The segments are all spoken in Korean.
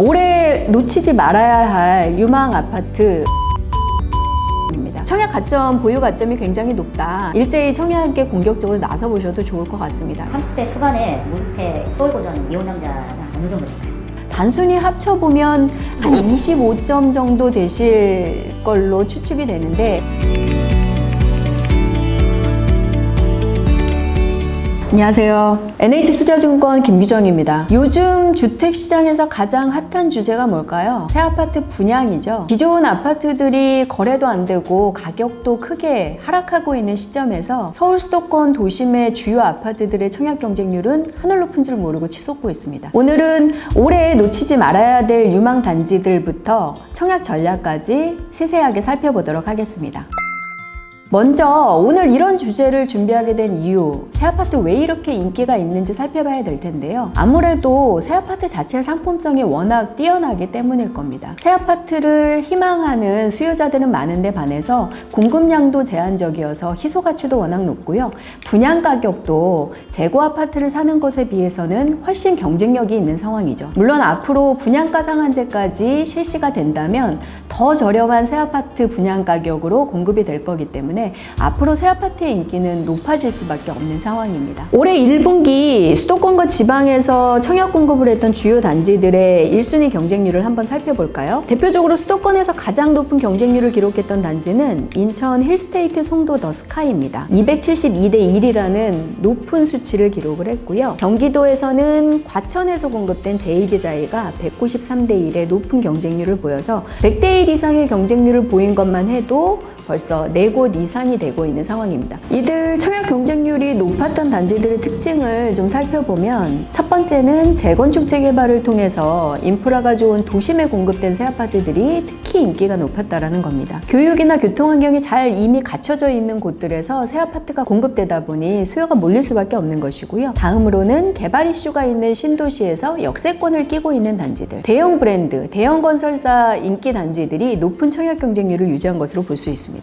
올해 놓치지 말아야 할 유망 아파트 입니다. 청약 가점, 보유 가점이 굉장히 높다. 일제히 청약에 공격적으로 나서 보셔도 좋을 것 같습니다. 30대 초반에 무주택 서울고전 미혼 남자가 어느 정도 될까요? 단순히 합쳐보면 한 25점 정도 되실 걸로 추측이 되는데, 안녕하세요. NH투자증권 김규정입니다. 요즘 주택시장에서 가장 핫한 주제가 뭘까요? 새 아파트 분양이죠. 기존 아파트들이 거래도 안 되고 가격도 크게 하락하고 있는 시점에서 서울 수도권 도심의 주요 아파트들의 청약 경쟁률은 하늘 높은 줄 모르고 치솟고 있습니다. 오늘은 올해 놓치지 말아야 될 유망 단지들부터 청약 전략까지 세세하게 살펴보도록 하겠습니다. 먼저 오늘 이런 주제를 준비하게 된 이유, 새 아파트 왜 이렇게 인기가 있는지 살펴봐야 될 텐데요. 아무래도 새 아파트 자체의 상품성이 워낙 뛰어나기 때문일 겁니다. 새 아파트를 희망하는 수요자들은 많은데 반해서 공급량도 제한적이어서 희소 가치도 워낙 높고요. 분양 가격도 재고 아파트를 사는 것에 비해서는 훨씬 경쟁력이 있는 상황이죠. 물론 앞으로 분양가 상한제까지 실시가 된다면 더 저렴한 새 아파트 분양 가격으로 공급이 될 거기 때문에 앞으로 새 아파트의 인기는 높아질 수밖에 없는 상황입니다. 올해 1분기 수도권과 지방에서 청약 공급을 했던 주요 단지들의 1순위 경쟁률을 한번 살펴볼까요? 대표적으로 수도권에서 가장 높은 경쟁률을 기록했던 단지는 인천 힐스테이트 송도 더 스카이입니다. 272대 1이라는 높은 수치를 기록을 했고요. 경기도에서는 과천에서 공급된 제2디자이가 193대 1의 높은 경쟁률을 보여서 100대 1 이상의 경쟁률을 보인 것만 해도 벌써 4곳 이상이 되고 있는 상황입니다. 이들 청약 경쟁률이 높았던 단지들의 특징을 좀 살펴보면, 첫 번째는 재건축 재개발을 통해서 인프라가 좋은 도심에 공급된 새 아파트들이 특히 인기가 높았다는 겁니다. 교육이나 교통 환경이 잘 이미 갖춰져 있는 곳들에서 새 아파트가 공급되다 보니 수요가 몰릴 수밖에 없는 것이고요. 다음으로는 개발 이슈가 있는 신도시에서 역세권을 끼고 있는 단지들, 대형 브랜드, 대형 건설사 인기 단지들이 높은 청약 경쟁률을 유지한 것으로 볼 수 있습니다.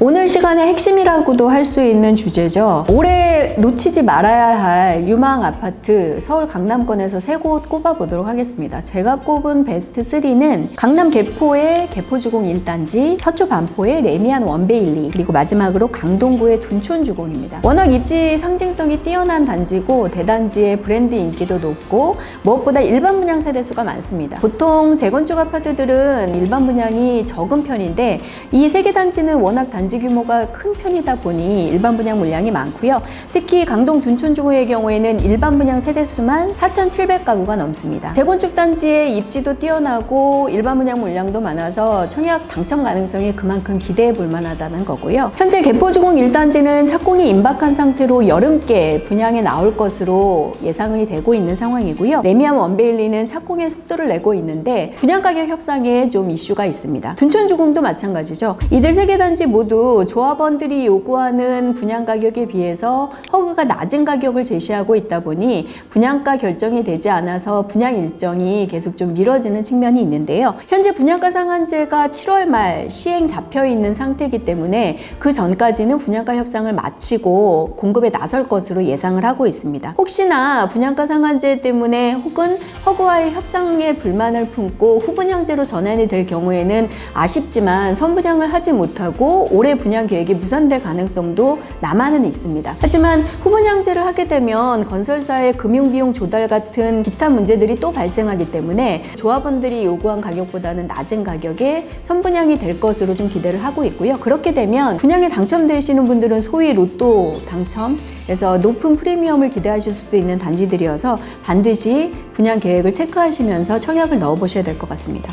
오늘 시간의 핵심이라고도 할 수 있는 주제죠. 올해 놓치지 말아야 할 유망 아파트, 서울 강남권에서 3곳 꼽아보도록 하겠습니다. 제가 꼽은 베스트 3는 강남 개포의 개포주공 1단지, 서초 반포의 레미안 원베일리, 그리고 마지막으로 강동구의 둔촌주공입니다. 워낙 입지 상징성이 뛰어난 단지고 대단지의 브랜드 인기도 높고 무엇보다 일반 분양 세대수가 많습니다. 보통 재건축 아파트들은 일반 분양이 적은 편인데 이 3개 단지는 워낙 단지 규모가 큰 편이다 보니 일반 분양 물량이 많고요. 특히 강동 둔촌주공의 경우에는 일반 분양 세대수만 4,700가구가 넘습니다. 재건축 단지의 입지도 뛰어나고 일반 분양 물량도 많아서 청약 당첨 가능성이 그만큼 기대해 볼 만하다는 거고요. 현재 개포주공 1단지는 착공이 임박한 상태로 여름께 분양에 나올 것으로 예상이 되고 있는 상황이고요. 레미안 원베일리는 착공의 속도를 내고 있는데 분양 가격 협상에 좀 이슈가 있습니다. 둔촌주공도 마찬가지죠. 이들 3개 단지 모두 조합원들이 요구하는 분양 가격에 비해서 허그가 낮은 가격을 제시하고 있다 보니 분양가 결정이 되지 않아서 분양 일정이 계속 좀 미뤄지는 측면이 있는데요. 현재 분양가 상한제가 7월 말 시행 잡혀 있는 상태이기 때문에 그 전까지는 분양가 협상을 마치고 공급에 나설 것으로 예상을 하고 있습니다. 혹시나 분양가 상한제 때문에 혹은 허그와의 협상에 불만을 품고 후분양제로 전환이 될 경우에는 아쉽지만 선분양을 하지 못하고 올해 분양 계획이 무산될 가능성도 남아는 있습니다. 하지만 후분양제를 하게 되면 건설사의 금융비용 조달 같은 기타 문제들이 또 발생하기 때문에 조합원들이 요구한 가격보다는 낮은 가격에 선분양이 될 것으로 좀 기대를 하고 있고요. 그렇게 되면 분양에 당첨되시는 분들은 소위 로또 당첨에서 높은 프리미엄을 기대하실 수도 있는 단지들이어서 반드시 분양 계획을 체크하시면서 청약을 넣어보셔야 될 것 같습니다.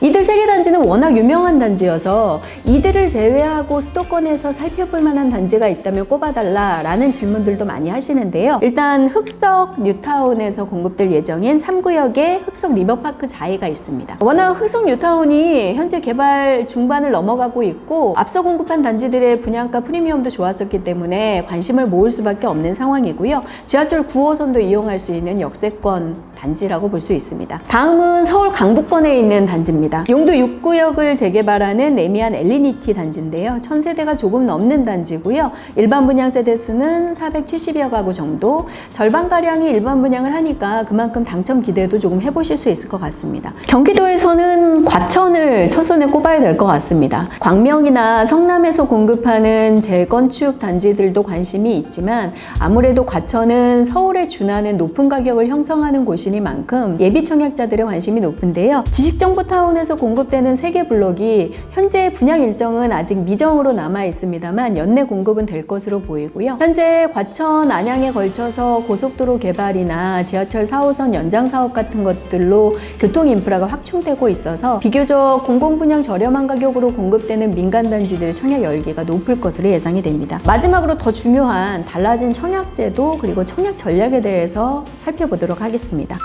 이들 3개 단지는 워낙 유명한 단지여서 이들을 제외하고 수도권에서 살펴볼 만한 단지가 있다면 꼽아달라 라는 질문들도 많이 하시는데요. 일단 흑석 뉴타운에서 공급될 예정인 3구역에 흑석 리버파크 자이가 있습니다. 워낙 흑석 뉴타운이 현재 개발 중반을 넘어가고 있고 앞서 공급한 단지들의 분양가 프리미엄도 좋았었기 때문에 관심을 모을 수밖에 없는 상황이고요. 지하철 9호선도 이용할 수 있는 역세권 단지라고 볼 수 있습니다. 다음은 서울 강북권에 있는 단지입니다. 용도 6구역을 재개발하는 레미안 엘리니티 단지인데요. 1000세대가 조금 넘는 단지고요. 일반 분양 세대 수는 470여 가구 정도, 절반가량이 일반 분양을 하니까 그만큼 당첨 기대도 조금 해보실 수 있을 것 같습니다. 경기도에서는 과천을 첫선에 꼽아야 될 것 같습니다. 광명이나 성남에서 공급하는 재건축 단지들도 관심이 있지만 아무래도 과천은 서울에 준하는 높은 가격을 형성하는 곳이니만큼 예비 청약자들의 관심이 높은데요. 지식정보타운에서 공급되는 3개 블록이 현재 분양 일정은 아직 미정으로 남아 있습니다만 연내 공급은 될 것으로 보이고요. 현재 과천, 안양에 걸쳐서 고속도로 개발이나 지하철 4호선 연장 사업 같은 것들로 교통 인프라가 확충되고 있어서 비교적 공공분양 저렴한 가격으로 공급되는 민간단지들의 청약 열기가 높을 것으로 예상이 됩니다. 마지막으로 더 중요한 달라진 청약제도 그리고 청약 전략에 대해서 살펴보도록 하겠습니다.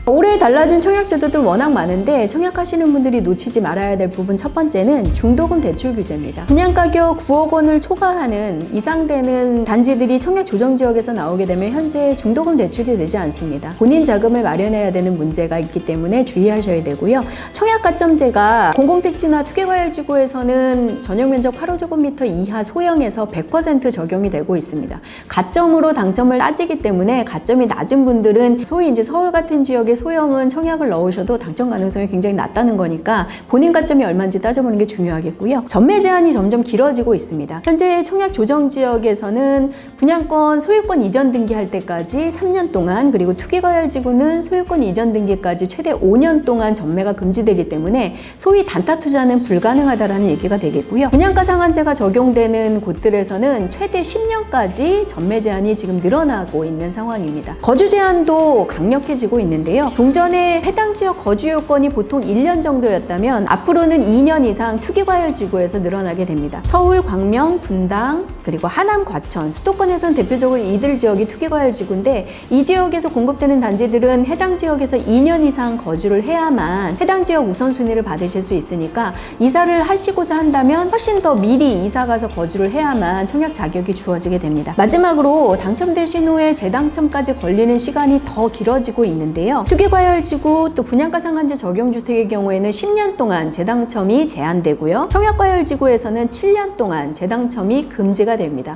올해 달라진 청약제도들 워낙 많은데 청약하시는 분들이 놓치지 말아야 될 부분 첫 번째는 중도금 대출 규제입니다. 분양가격 9억 원을 초과하는 이상 되는 단지들이 청약 조정지역에서 나오게 되면 현재 중도금 대출이 되지 않습니다. 본인 자금을 마련해야 되는 문제가 있기 때문에 주의하셔야 되고요. 청약가점제가 공공택지나 투기과열지구에서는 전용면적 8호제곱미터 이하 소형에서 100% 적용이 되고 있습니다. 가점으로 당첨을 따지기 때문에 가점이 낮은 분들은 소위 이제 서울 같은 지역에 소형은 청약을 넣으셔도 당첨 가능성이 굉장히 낮다는 거니까 본인 가점이 얼마인지 따져보는 게 중요하겠고요. 전매 제한이 점점 길어지고 있습니다. 현재 청약 조정 지역에서는 분양권 소유권 이전 등기할 때까지 3년 동안, 그리고 투기과열지구는 소유권 이전 등기까지 최대 5년 동안 전매가 금지되기 때문에 소위 단타 투자는 불가능하다라는 얘기가 되겠고요. 분양가 상한제가 적용되는 곳들에서는 최대 10년까지 전매 제한이 지금 늘어나고 있는 상황입니다. 거주 제한도 강력해지고 있는데요. 동전의 해당 지역 거주 요건이 보통 1년 정도였다면 앞으로는 2년 이상 투기과열지구에서 늘어나게 됩니다. 서울, 광명, 분당, 그리고 하남, 과천, 수도권에서는 대표적으로 이들 지역이 투기과열지구인데 이 지역에서 공급되는 단지들은 해당 지역에서 2년 이상 거주를 해야만 해당 지역 우선순위를 받으실 수 있으니까 이사를 하시고자 한다면 훨씬 더 미리 이사가서 거주를 해야만 청약 자격이 주어지게 됩니다. 마지막으로 당첨되신 후에 재당첨까지 걸리는 시간이 더 길어지고 있는데요. 투기과열지구 또 분양가 상한제 적용주택의 경우에는 10년 동안 재당첨이 제한되고요. 청약과열지구에서는 7년 동안 재당첨이 금지가 됩니다.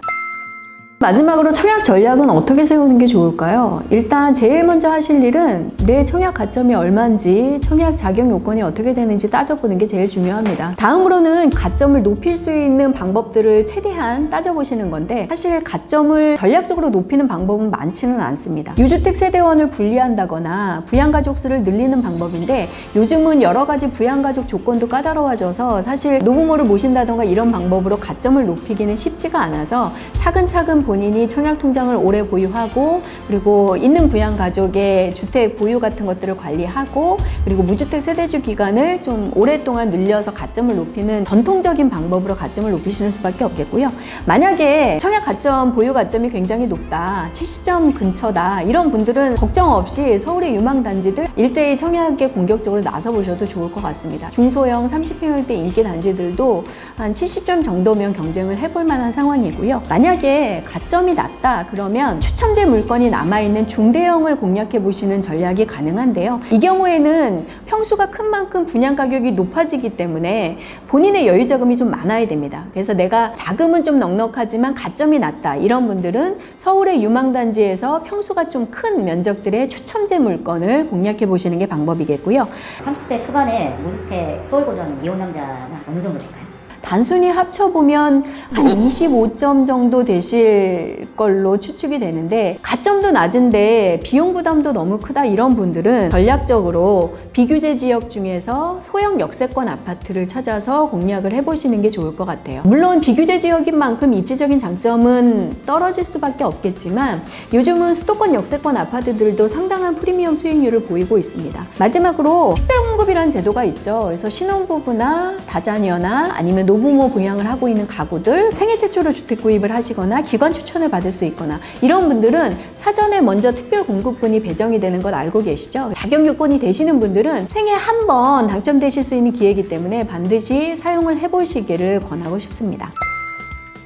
마지막으로 청약 전략은 어떻게 세우는 게 좋을까요? 일단 제일 먼저 하실 일은 내 청약 가점이 얼마인지, 청약 자격 요건이 어떻게 되는지 따져보는 게 제일 중요합니다. 다음으로는 가점을 높일 수 있는 방법들을 최대한 따져보시는 건데 사실 가점을 전략적으로 높이는 방법은 많지는 않습니다. 유주택 세대원을 분리한다거나 부양가족 수를 늘리는 방법인데 요즘은 여러 가지 부양가족 조건도 까다로워져서 사실 노부모를 모신다던가 이런 방법으로 가점을 높이기는 쉽지가 않아서 차근차근 본인이 청약통장을 오래 보유하고 그리고 있는 부양가족의 주택 보유 같은 것들을 관리하고 그리고 무주택 세대주 기간을 좀 오랫동안 늘려서 가점을 높이는 전통적인 방법으로 가점을 높이시는 수밖에 없겠고요. 만약에 청약 가점, 보유 가점이 굉장히 높다, 70점 근처다 이런 분들은 걱정 없이 서울의 유망단지들 일제히 청약에 공격적으로 나서보셔도 좋을 것 같습니다. 중소형 30평형대 인기 단지들도 한 70점 정도면 경쟁을 해볼 만한 상황이고요. 만약에 가점이 낮다 그러면 추첨제 물건이 남아있는 중대형을 공략해 보시는 전략이 가능한데요. 이 경우에는 평수가 큰 만큼 분양 가격이 높아지기 때문에 본인의 여유 자금이 좀 많아야 됩니다. 그래서 내가 자금은 좀 넉넉하지만 가점이 낮다 이런 분들은 서울의 유망단지에서 평수가 좀 큰 면적들의 추첨제 물건을 공략해 보시는 게 방법이겠고요. 30대 초반에 무주택 서울고전 미혼 남자는 어느 정도 될까요? 단순히 합쳐보면 한 25점 정도 되실 걸로 추측이 되는데 가점도 낮은데 비용 부담도 너무 크다 이런 분들은 전략적으로 비규제 지역 중에서 소형 역세권 아파트를 찾아서 공략을 해보시는 게 좋을 것 같아요. 물론 비규제 지역인 만큼 입지적인 장점은 떨어질 수밖에 없겠지만 요즘은 수도권 역세권 아파트들도 상당한 프리미엄 수익률을 보이고 있습니다. 마지막으로 특별공급이라는 제도가 있죠. 그래서 신혼부부나 다자녀나 아니면 노부모 부양을 하고 있는 가구들, 생애 최초로 주택 구입을 하시거나 기관 추천을 받을 수 있거나 이런 분들은 사전에 먼저 특별 공급분이 배정이 되는 걸 알고 계시죠? 자격 요건이 되시는 분들은 생애 한 번 당첨되실 수 있는 기회이기 때문에 반드시 사용을 해보시기를 권하고 싶습니다.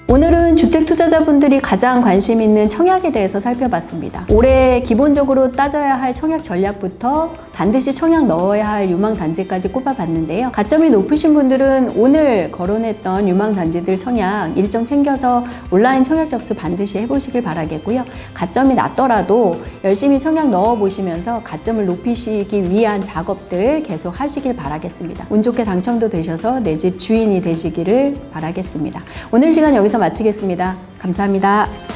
오늘은 주택 투자자분들이 가장 관심 있는 청약에 대해서 살펴봤습니다. 올해 기본적으로 따져야 할 청약 전략부터 반드시 청약 넣어야 할 유망단지까지 꼽아봤는데요. 가점이 높으신 분들은 오늘 거론했던 유망단지들 청약 일정 챙겨서 온라인 청약 접수 반드시 해보시길 바라겠고요. 가점이 낮더라도 열심히 청약 넣어보시면서 가점을 높이시기 위한 작업들 계속 하시길 바라겠습니다. 운 좋게 당첨도 되셔서 내 집 주인이 되시기를 바라겠습니다. 오늘 시간 여기서 마치겠습니다. 감사합니다.